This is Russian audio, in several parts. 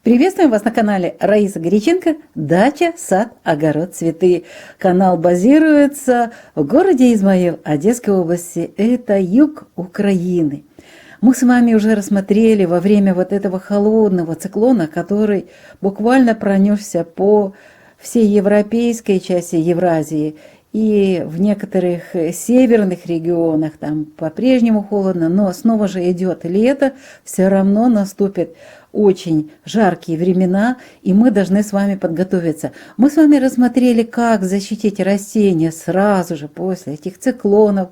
Приветствуем вас на канале Раиса Горяченко «Дача, сад, огород, цветы». Канал базируется в городе Измаил Одесской области. Это юг Украины. Мы с вами уже рассмотрели во время вот этого холодного циклона, который буквально пронесся по всей европейской части Евразии. И в некоторых северных регионах там по-прежнему холодно, но снова же идет лето, все равно наступит очень жаркие времена, и мы должны с вами подготовиться. Мы с вами рассмотрели, как защитить растения сразу же после этих циклонов,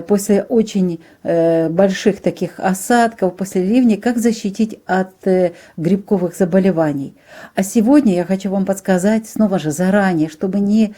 после очень больших таких осадков, после ливней, как защитить от грибковых заболеваний. А сегодня я хочу вам подсказать снова же заранее, чтобы не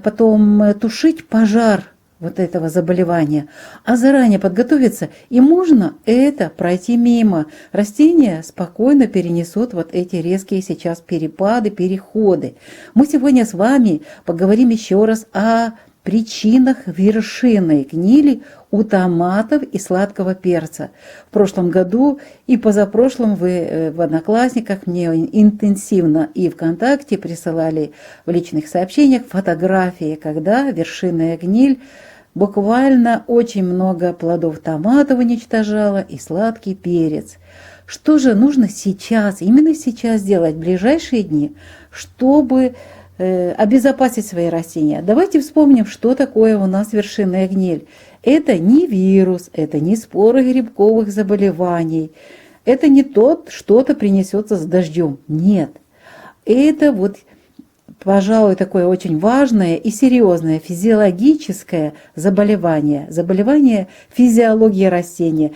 потом тушить пожар вот этого заболевания, а заранее подготовиться, и можно это пройти мимо. Растения спокойно перенесут вот эти резкие сейчас перепады, переходы. Мы сегодня с вами поговорим еще раз о причинах вершинной гнили у томатов и сладкого перца. В прошлом году и позапрошлом вы в Одноклассниках мне интенсивно и ВКонтакте присылали в личных сообщениях фотографии, когда вершинная гниль буквально очень много плодов томатов уничтожала и сладкий перец. Что же нужно сейчас, именно сейчас делать в ближайшие дни, чтобы обезопасить свои растения? Давайте вспомним, что такое у нас вершинная гниль. Это не вирус, это не споры грибковых заболеваний, это не тот, что-то принесется с дождем. Нет, это вот, пожалуй, такое очень важное и серьезное физиологическое заболевание, заболевание физиологии растения.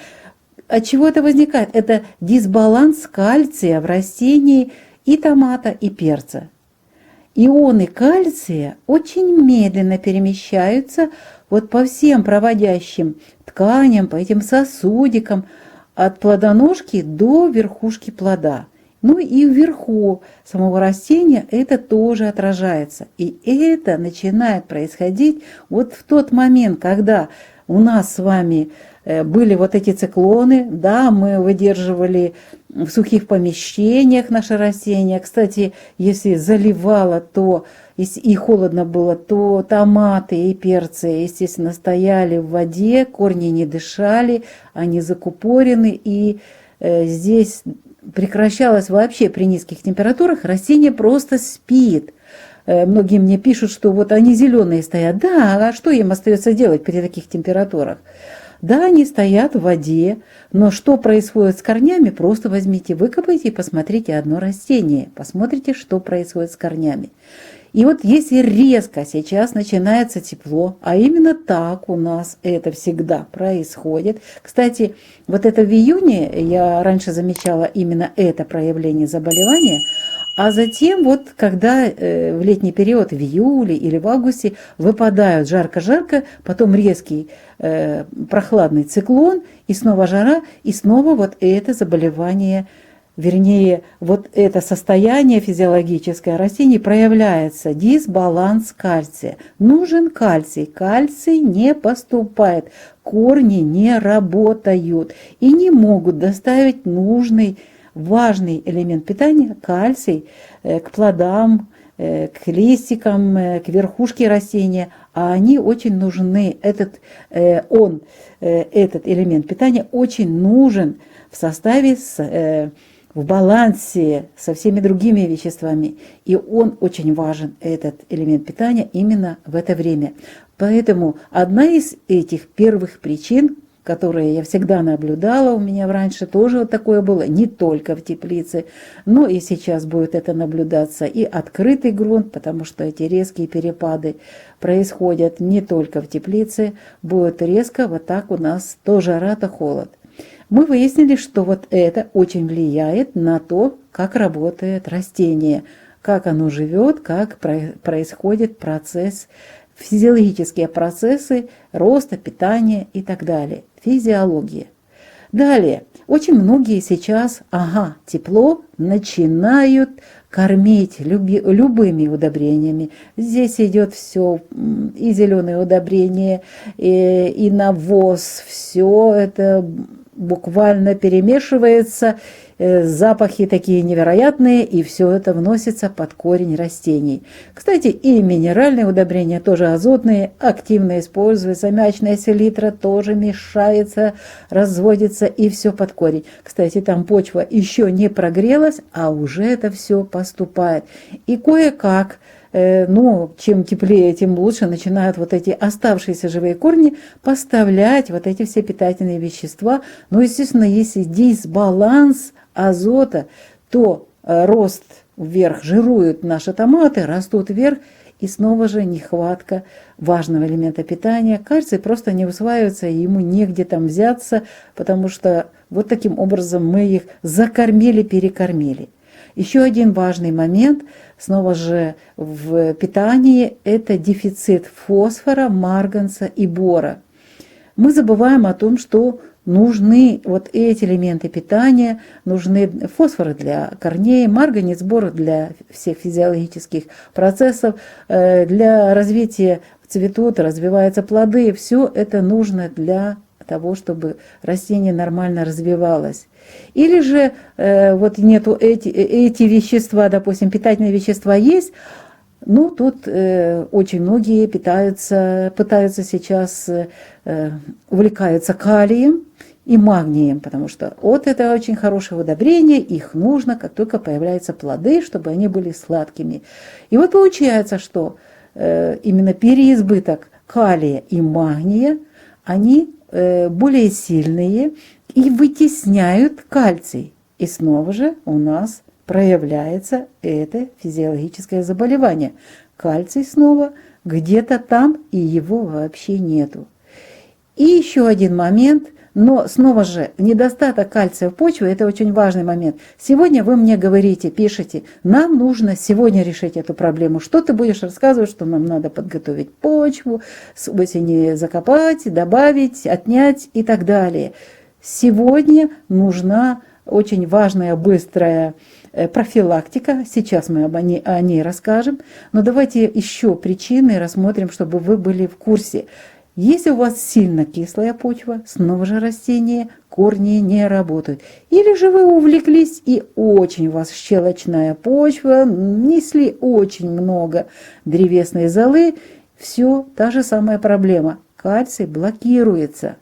От чего это возникает? Это дисбаланс кальция в растении и томата, и перца. Ионы кальция очень медленно перемещаются вот по всем проводящим тканям, по этим сосудикам, от плодоножки до верхушки плода. Ну и вверху самого растения это тоже отражается. И это начинает происходить вот в тот момент, когда у нас с вами были вот эти циклоны, да, мы выдерживали в сухих помещениях наши растения. Кстати, если заливало, то и холодно было, то томаты и перцы, естественно, стояли в воде, корни не дышали, они закупорены, и здесь прекращалось вообще при низких температурах, растение просто спит. Многие мне пишут, что вот они зеленые стоят. Да, а что им остается делать при таких температурах? Да, они стоят в воде, но что происходит с корнями, просто возьмите, выкопайте и посмотрите одно растение. Посмотрите, что происходит с корнями. И вот если резко сейчас начинается тепло, а именно так у нас это всегда происходит. Кстати, вот это в июне, я раньше замечала именно это проявление заболевания, а затем вот когда в летний период, в июле или в августе выпадают жарко-жарко, потом резкий прохладный циклон, и снова жара, и снова вот это заболевание, вернее, вот это состояние физиологическое растений проявляется, дисбаланс кальция. Нужен кальций, кальций не поступает, корни не работают и не могут доставить нужный, важный элемент питания, кальций, к плодам, к листикам, к верхушке растения, а они очень нужны, этот элемент питания очень нужен в составе в балансе со всеми другими веществами. И он очень важен, этот элемент питания, именно в это время. Поэтому одна из этих первых причин, которые я всегда наблюдала, у меня раньше тоже вот такое было, не только в теплице, но и сейчас будет это наблюдаться, и открытый грунт, потому что эти резкие перепады происходят не только в теплице, будет резко вот так у нас то жара, то холод. Мы выяснили, что вот это очень влияет на то, как работает растение, как оно живет, как происходит процесс, физиологические процессы роста, питания и так далее. Физиология. Далее. Очень многие сейчас, тепло, начинают кормить любыми удобрениями. Здесь идет все, и зеленые удобрения, и навоз, все это буквально перемешивается, запахи такие невероятные, и все это вносится под корень растений. Кстати, и минеральные удобрения, тоже азотные, активно используются, мячная селитра тоже мешается, разводится, и все под корень. Кстати, там почва еще не прогрелась, а уже это все поступает. И кое-как, чем теплее, тем лучше, начинают вот эти оставшиеся живые корни поставлять вот эти все питательные вещества. Но, естественно, если дисбаланс азота, то рост вверх, жируют наши томаты, растут вверх, и снова же нехватка важного элемента питания. Кальций просто не усваивается, и ему негде там взяться, потому что вот таким образом мы их закормили, перекормили. Еще один важный момент, снова же в питании, это дефицит фосфора, марганца и бора. Мы забываем о том, что нужны вот эти элементы питания, нужны фосфор для корней, марганец, бор для всех физиологических процессов, для развития цветут, развиваются плоды. Все это нужно для того, чтобы растение нормально развивалось. Или же вот нету эти вещества, допустим, питательные вещества есть, тут очень многие пытаются сейчас, увлекаются калием и магнием, потому что вот это очень хорошее удобрение, их нужно, как только появляются плоды, чтобы они были сладкими. И вот получается, что именно переизбыток калия и магния, они более сильные и вытесняют кальций. И снова же у нас проявляется это физиологическое заболевание. Кальций снова где-то там, и его вообще нету. И еще один момент, но снова же недостаток кальция в почве – это очень важный момент. Сегодня вы мне говорите, пишете, нам нужно сегодня решить эту проблему. Что ты будешь рассказывать, что нам надо подготовить почву, с осени закопать, добавить, отнять и так далее. Сегодня нужна очень важная, быстрая профилактика. Сейчас мы о ней расскажем. Но давайте еще причины рассмотрим, чтобы вы были в курсе. Если у вас сильно кислая почва, снова же растения, корни не работают. Или же вы увлеклись и очень у вас щелочная почва, несли очень много древесной золы, все та же самая проблема. Кальций блокируется.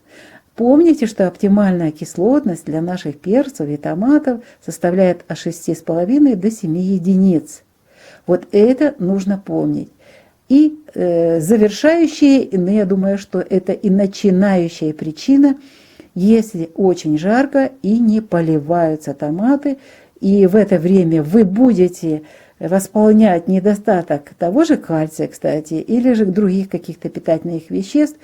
Помните, что оптимальная кислотность для наших перцев и томатов составляет от 6,5 до 7 единиц. Вот это нужно помнить. И завершающая, я думаю, что это и начинающая причина, если очень жарко и не поливаются томаты, и в это время вы будете восполнять недостаток того же кальция, кстати, или же других каких-то питательных веществ,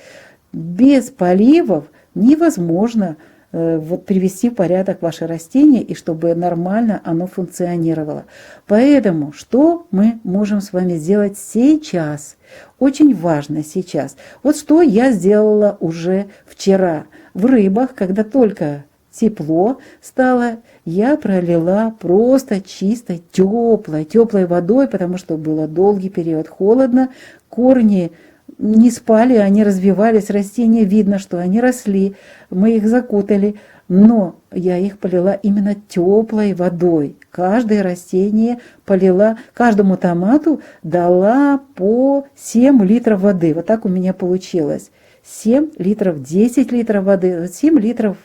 без поливов невозможно привести в порядок ваше растение, и чтобы нормально оно функционировало. Поэтому что мы можем с вами сделать сейчас? Очень важно сейчас. Вот что я сделала уже вчера. В рыбах, когда только тепло стало, я пролила просто чистой, теплой водой, потому что было долгий период холодно, корни не спали, они развивались, растения видно, что они росли, мы их закутали, но я их полила именно теплой водой. Каждое растение полила, каждому томату дала по 7 литров воды. Вот так у меня получилось. 7 литров, 10 литров воды, 7 литров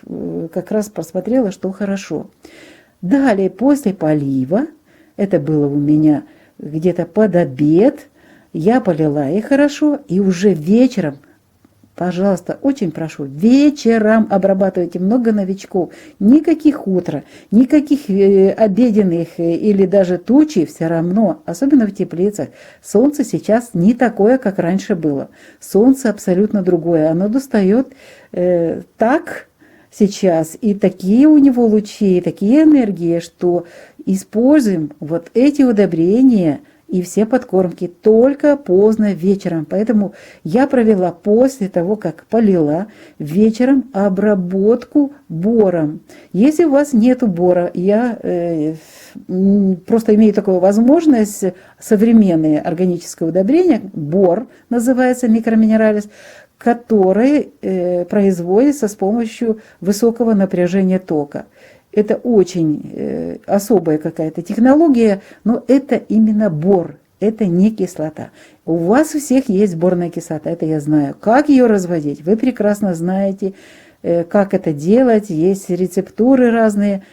как раз посмотрела, что хорошо. Далее, после полива, это было у меня где-то под обед, я полила их хорошо, и уже вечером, пожалуйста, очень прошу, вечером обрабатывайте, много новичков, никаких утра, никаких обеденных или даже тучи, все равно, особенно в теплицах, солнце сейчас не такое, как раньше было. Солнце абсолютно другое, оно достает так сейчас, и такие у него лучи, и такие энергии, что используем вот эти удобрения и все подкормки только поздно вечером. Поэтому я провела после того, как полила, вечером обработку бором. Если у вас нет бора, я просто имею такую возможность, современные органические удобрения, бор называется, микроминералис, который производится с помощью высокого напряжения тока. Это очень особая какая-то технология, но это именно бор, это не кислота. У вас у всех есть борная кислота, это я знаю. Как ее разводить? Вы прекрасно знаете, как это делать. Есть рецептуры разные.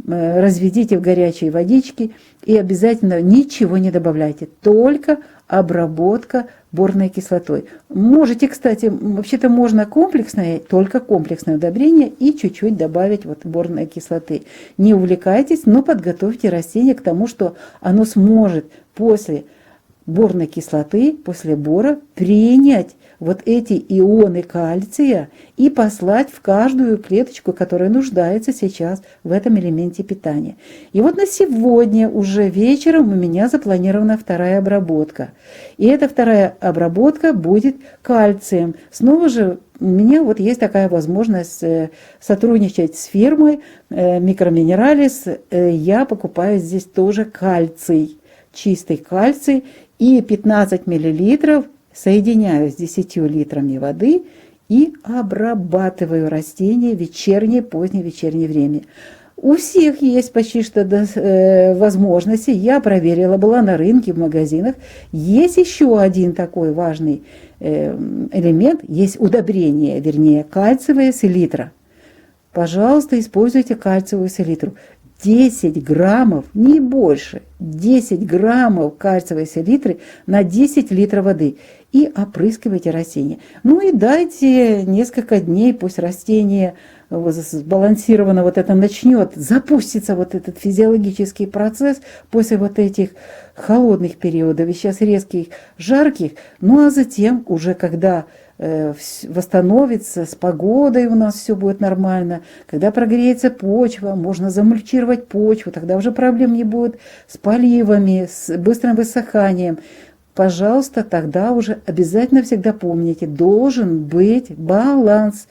Разведите в горячей водичке и обязательно ничего не добавляйте, только обработка борной кислотой. Можете, кстати, вообще-то можно комплексное, только комплексное удобрение и чуть-чуть добавить вот борной кислоты. Не увлекайтесь, но подготовьте растение к тому, что оно сможет после борной кислоты, после бора принять вот эти ионы кальция и послать в каждую клеточку, которая нуждается сейчас в этом элементе питания. И вот на сегодня уже вечером у меня запланирована вторая обработка. И эта вторая обработка будет кальцием. Снова же у меня вот есть такая возможность сотрудничать с фирмой Микроминералис. Я покупаю здесь тоже кальций, чистый кальций, и 15 мл соединяю с 10 литрами воды и обрабатываю растения в вечернее, позднее вечернее время. У всех есть почти что возможности. Я проверила, была на рынке, в магазинах. Есть еще один такой важный элемент, есть удобрение, вернее, кальциевая селитра. Пожалуйста, используйте кальциевую селитру. 10 граммов, не больше, 10 граммов кальциевой селитры на 10 литров воды и опрыскивайте растения. Ну и дайте несколько дней, пусть растение сбалансированно вот это начнет, запустится вот этот физиологический процесс после вот этих холодных периодов, и сейчас резких, жарких, ну а затем уже когда восстановится, с погодой у нас все будет нормально, когда прогреется почва, можно замульчировать почву, тогда уже проблем не будет с поливами, с быстрым высыханием. Пожалуйста, тогда уже обязательно всегда помните, должен быть баланс.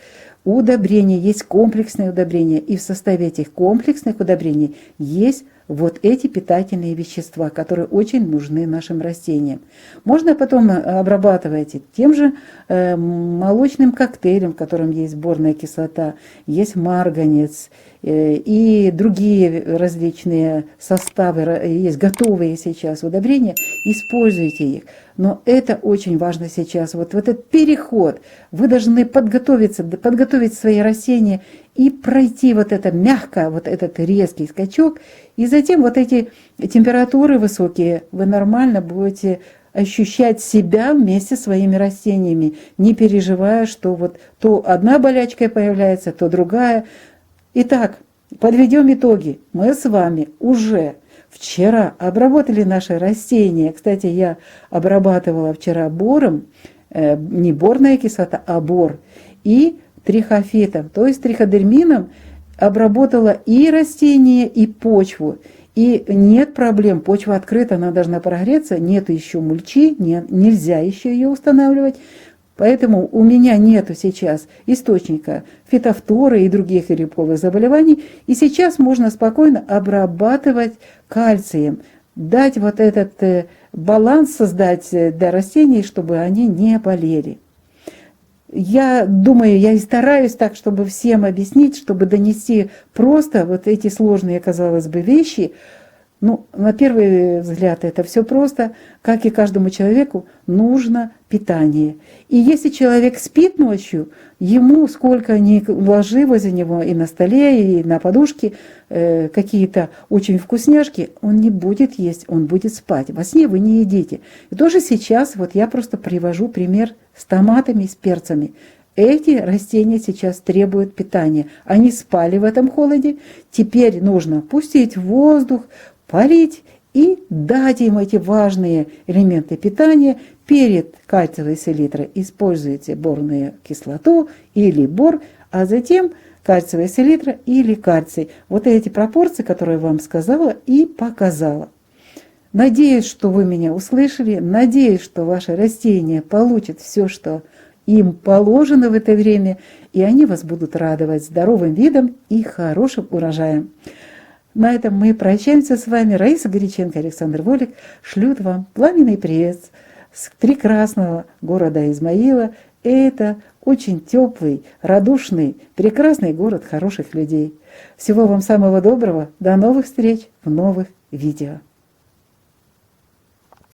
Удобрения, есть комплексные удобрения, и в составе этих комплексных удобрений есть вот эти питательные вещества, которые очень нужны нашим растениям. Можно потом обрабатывать тем же молочным коктейлем, в котором есть борная кислота, есть марганец и другие различные составы, есть готовые сейчас удобрения, используйте их. Но это очень важно сейчас, вот в этот переход. Вы должны подготовить свои растения и пройти вот это мягко, вот этот резкий скачок. И затем вот эти температуры высокие, вы нормально будете ощущать себя вместе со своими растениями, не переживая, что вот то одна болячка появляется, то другая. Итак, подведем итоги. Мы с вами уже вчера обработали наши растения. Кстати, я обрабатывала вчера бором, не борная кислота, а бор, и трихофитом, то есть триходермином, обработала и растения, и почву. И нет проблем, почва открыта, она должна прогреться, нет еще мульчи, нельзя еще ее устанавливать. Поэтому у меня нету сейчас источника фитофторы и других грибковых заболеваний. И сейчас можно спокойно обрабатывать кальцием, дать вот этот баланс создать для растений, чтобы они не болели. Я думаю, я и стараюсь так, чтобы всем объяснить, чтобы донести просто вот эти сложные, казалось бы, вещи. Ну, на первый взгляд это все просто. Как и каждому человеку, нужно питание. И если человек спит ночью, ему сколько ни вложи возле него и на столе, и на подушке какие-то очень вкусняшки, он не будет есть, он будет спать. Во сне вы не едите. И тоже сейчас вот я просто привожу пример с томатами, с перцами. Эти растения сейчас требуют питания. Они спали в этом холоде. Теперь нужно пустить воздух, полить и дать им эти важные элементы питания. Перед кальциевой селитрой используйте борную кислоту или бор, а затем кальциевая селитра или кальций. Вот эти пропорции, которые я вам сказала и показала. Надеюсь, что вы меня услышали. Надеюсь, что ваши растения получат все, что им положено в это время, и они вас будут радовать здоровым видом и хорошим урожаем. На этом мы прощаемся с вами. Раиса Горяченко, Александр Волик шлют вам пламенный привет с прекрасного города Измаила Это очень теплый, радушный, прекрасный город хороших людей. Всего вам самого доброго. До новых встреч в новых видео.